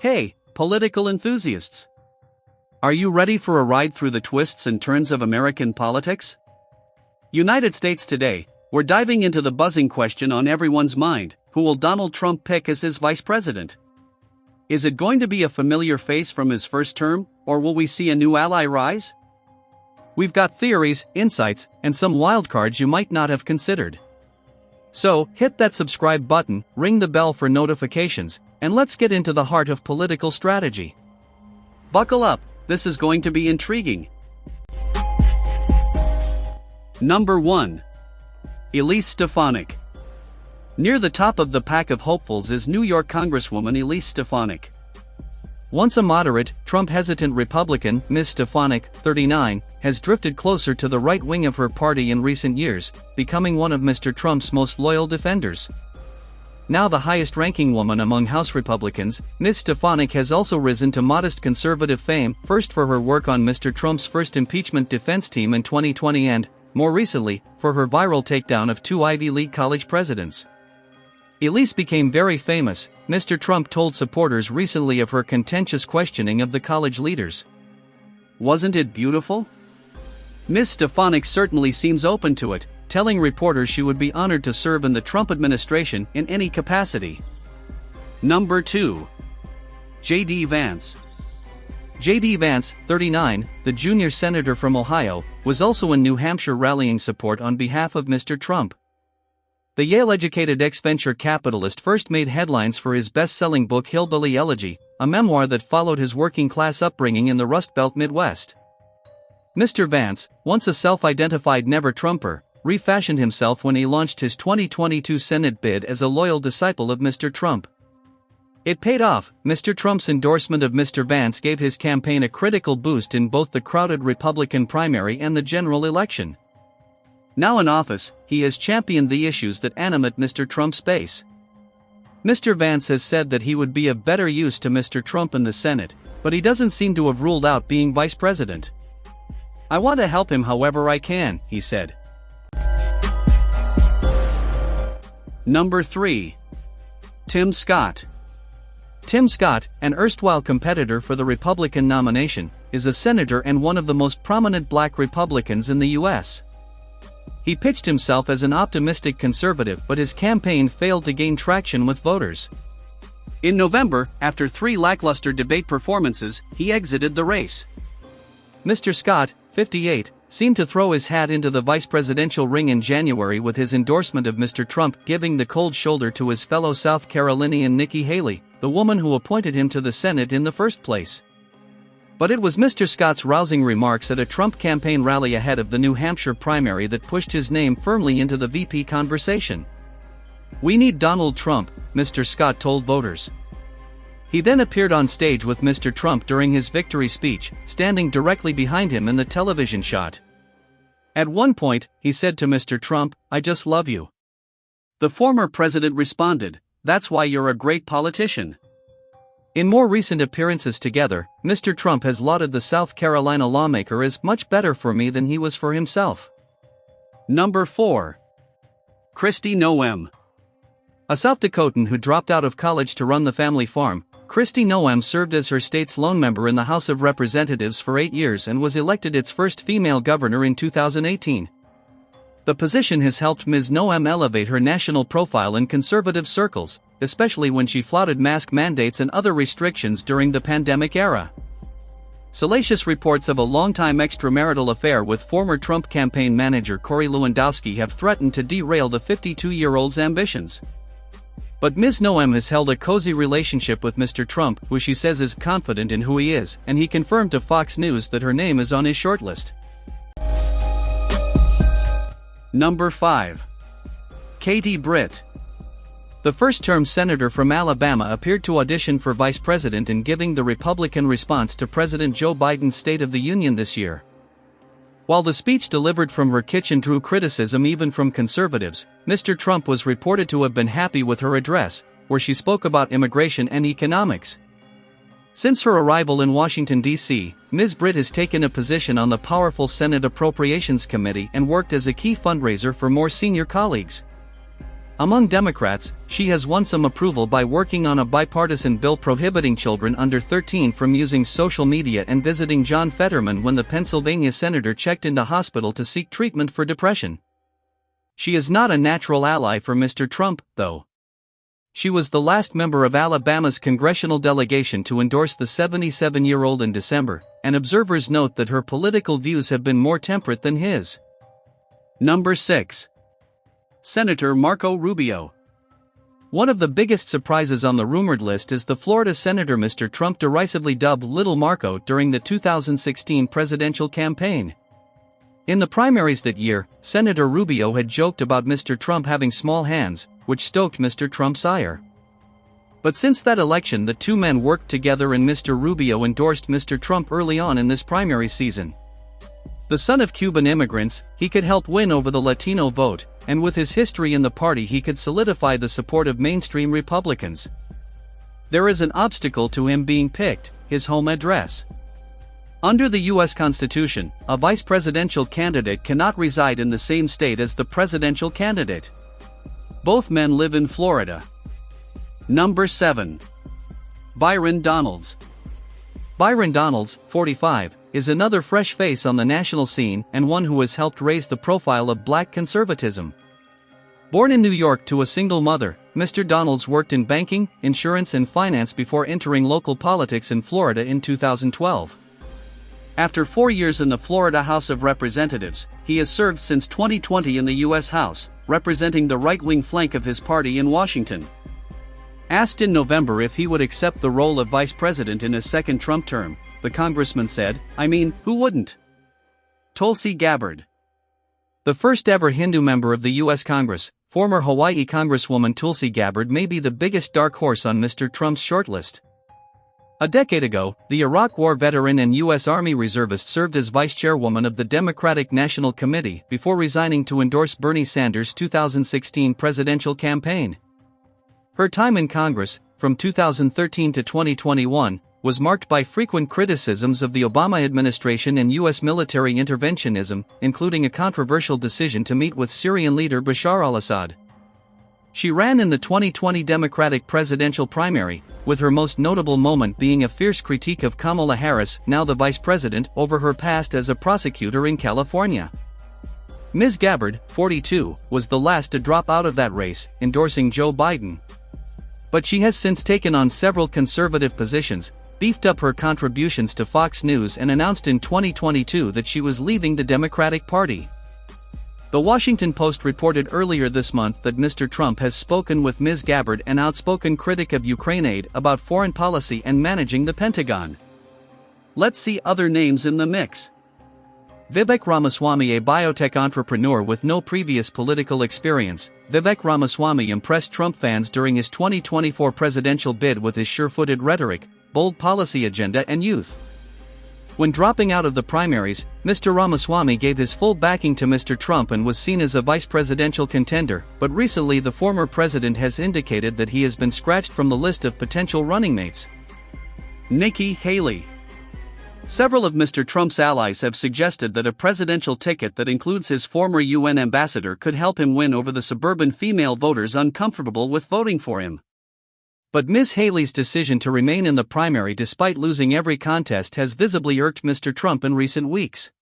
Hey, political enthusiasts! Are you ready for a ride through the twists and turns of American politics? United States Today, we're diving into the buzzing question on everyone's mind: who will Donald Trump pick as his vice president? Is it going to be a familiar face from his first term, or will we see a new ally rise? We've got theories, insights, and some wildcards you might not have considered. So, hit that subscribe button, ring the bell for notifications, and let's get into the heart of political strategy. Buckle up, this is going to be intriguing. Number 1. Elise Stefanik. Near the top of the pack of hopefuls is New York Congresswoman Elise Stefanik. Once a moderate, Trump-hesitant Republican, Ms. Stefanik, 39, has drifted closer to the right wing of her party in recent years, becoming one of Mr. Trump's most loyal defenders. Now the highest-ranking woman among House Republicans, Ms. Stefanik has also risen to modest conservative fame, first for her work on Mr. Trump's first impeachment defense team in 2020 and, more recently, for her viral takedown of 2 Ivy League college presidents. Elise became very famous, Mr. Trump told supporters recently of her contentious questioning of the college leaders. Wasn't it beautiful? Ms. Stefanik certainly seems open to it, telling reporters she would be honored to serve in the Trump administration in any capacity. Number 2. J.D. Vance. J.D. Vance, 39, the junior senator from Ohio, was also in New Hampshire rallying support on behalf of Mr. Trump. The Yale-educated ex-venture capitalist first made headlines for his best-selling book Hillbilly Elegy, a memoir that followed his working-class upbringing in the Rust Belt Midwest. Mr. Vance, once a self-identified never-Trumper, refashioned himself when he launched his 2022 Senate bid as a loyal disciple of Mr. Trump. It paid off. Mr. Trump's endorsement of Mr. Vance gave his campaign a critical boost in both the crowded Republican primary and the general election. Now in office, he has championed the issues that animate Mr. Trump's base. Mr. Vance has said that he would be of better use to Mr. Trump in the Senate, but he doesn't seem to have ruled out being vice president. "I want to help him however I can," he said. Number 3. Tim Scott. Tim Scott, an erstwhile competitor for the Republican nomination, is a senator and one of the most prominent black Republicans in the U.S. He pitched himself as an optimistic conservative, but his campaign failed to gain traction with voters. In November, after 3 lackluster debate performances, he exited the race. Mr. Scott, 58, seemed to throw his hat into the vice presidential ring in January with his endorsement of Mr. Trump, giving the cold shoulder to his fellow South Carolinian Nikki Haley, the woman who appointed him to the Senate in the first place. But it was Mr. Scott's rousing remarks at a Trump campaign rally ahead of the New Hampshire primary that pushed his name firmly into the VP conversation. "We need Donald Trump," Mr. Scott told voters. He then appeared on stage with Mr. Trump during his victory speech, standing directly behind him in the television shot. At one point, he said to Mr. Trump, "I just love you." The former president responded, "That's why you're a great politician." In more recent appearances together, Mr. Trump has lauded the South Carolina lawmaker as much better for me than he was for himself. Number 4. Kristi Noem. A South Dakotan who dropped out of college to run the family farm, Kristi Noem served as her state's lone member in the House of Representatives for 8 years and was elected its first female governor in 2018. The position has helped Ms. Noem elevate her national profile in conservative circles, especially when she flouted mask mandates and other restrictions during the pandemic era. Salacious reports of a longtime extramarital affair with former Trump campaign manager Corey Lewandowski have threatened to derail the 52-year-old's ambitions. But Ms. Noem has held a cozy relationship with Mr. Trump, who she says is confident in who he is, and he confirmed to Fox News that her name is on his shortlist. Number 5. Katie Britt. The first-term senator from Alabama appeared to audition for vice president in giving the Republican response to President Joe Biden's State of the Union this year. While the speech delivered from her kitchen drew criticism even from conservatives, Mr. Trump was reported to have been happy with her address, where she spoke about immigration and economics. Since her arrival in Washington, D.C., Ms. Britt has taken a position on the powerful Senate Appropriations Committee and worked as a key fundraiser for more senior colleagues. Among Democrats, she has won some approval by working on a bipartisan bill prohibiting children under 13 from using social media and visiting John Fetterman when the Pennsylvania senator checked into hospital to seek treatment for depression. She is not a natural ally for Mr. Trump, though. She was the last member of Alabama's congressional delegation to endorse the 77-year-old in December, and observers note that her political views have been more temperate than his. Number 6. Senator Marco Rubio. One of the biggest surprises on the rumored list is the Florida senator Mr. Trump derisively dubbed Little Marco during the 2016 presidential campaign. In the primaries that year, Senator Rubio had joked about Mr. Trump having small hands, which stoked Mr. Trump's ire. But since that election, the two men worked together and Mr. Rubio endorsed Mr. Trump early on in this primary season. The son of Cuban immigrants, he could help win over the Latino vote, and with his history in the party he could solidify the support of mainstream Republicans. There is an obstacle to him being picked: his home address. Under the U.S. Constitution, a vice presidential candidate cannot reside in the same state as the presidential candidate. Both men live in Florida. Number 7. Byron Donalds. Byron Donalds, 45, is another fresh face on the national scene and one who has helped raise the profile of black conservatism. Born in New York to a single mother, Mr. Donalds worked in banking, insurance and finance before entering local politics in Florida in 2012. After 4 years in the Florida House of Representatives, he has served since 2020 in the U.S. House, representing the right-wing flank of his party in Washington. Asked in November if he would accept the role of vice president in his second Trump term, the congressman said, "I mean, who wouldn't?" Tulsi Gabbard. The first ever Hindu member of the U.S. Congress, former Hawaii Congresswoman Tulsi Gabbard may be the biggest dark horse on Mr. Trump's shortlist. A decade ago, the Iraq War veteran and U.S. Army reservist served as vice chairwoman of the Democratic National Committee before resigning to endorse Bernie Sanders' 2016 presidential campaign. Her time in Congress, from 2013 to 2021, was marked by frequent criticisms of the Obama administration and U.S. military interventionism, including a controversial decision to meet with Syrian leader Bashar al-Assad. She ran in the 2020 Democratic presidential primary, with her most notable moment being a fierce critique of Kamala Harris, now the vice president, over her past as a prosecutor in California. Ms. Gabbard, 42, was the last to drop out of that race, endorsing Joe Biden. But she has since taken on several conservative positions, beefed up her contributions to Fox News and announced in 2022 that she was leaving the Democratic Party. The Washington Post reported earlier this month that Mr. Trump has spoken with Ms. Gabbard, an outspoken critic of Ukraine aid, about foreign policy and managing the Pentagon. Let's see other names in the mix. Vivek Ramaswamy, a biotech entrepreneur with no previous political experience. Vivek Ramaswamy impressed Trump fans during his 2024 presidential bid with his sure-footed rhetoric, bold policy agenda and youth. When dropping out of the primaries, Mr. Ramaswamy gave his full backing to Mr. Trump and was seen as a vice presidential contender, but recently the former president has indicated that he has been scratched from the list of potential running mates. Nikki Haley. Several of Mr. Trump's allies have suggested that a presidential ticket that includes his former UN ambassador could help him win over the suburban female voters uncomfortable with voting for him. But Ms. Haley's decision to remain in the primary despite losing every contest has visibly irked Mr. Trump in recent weeks.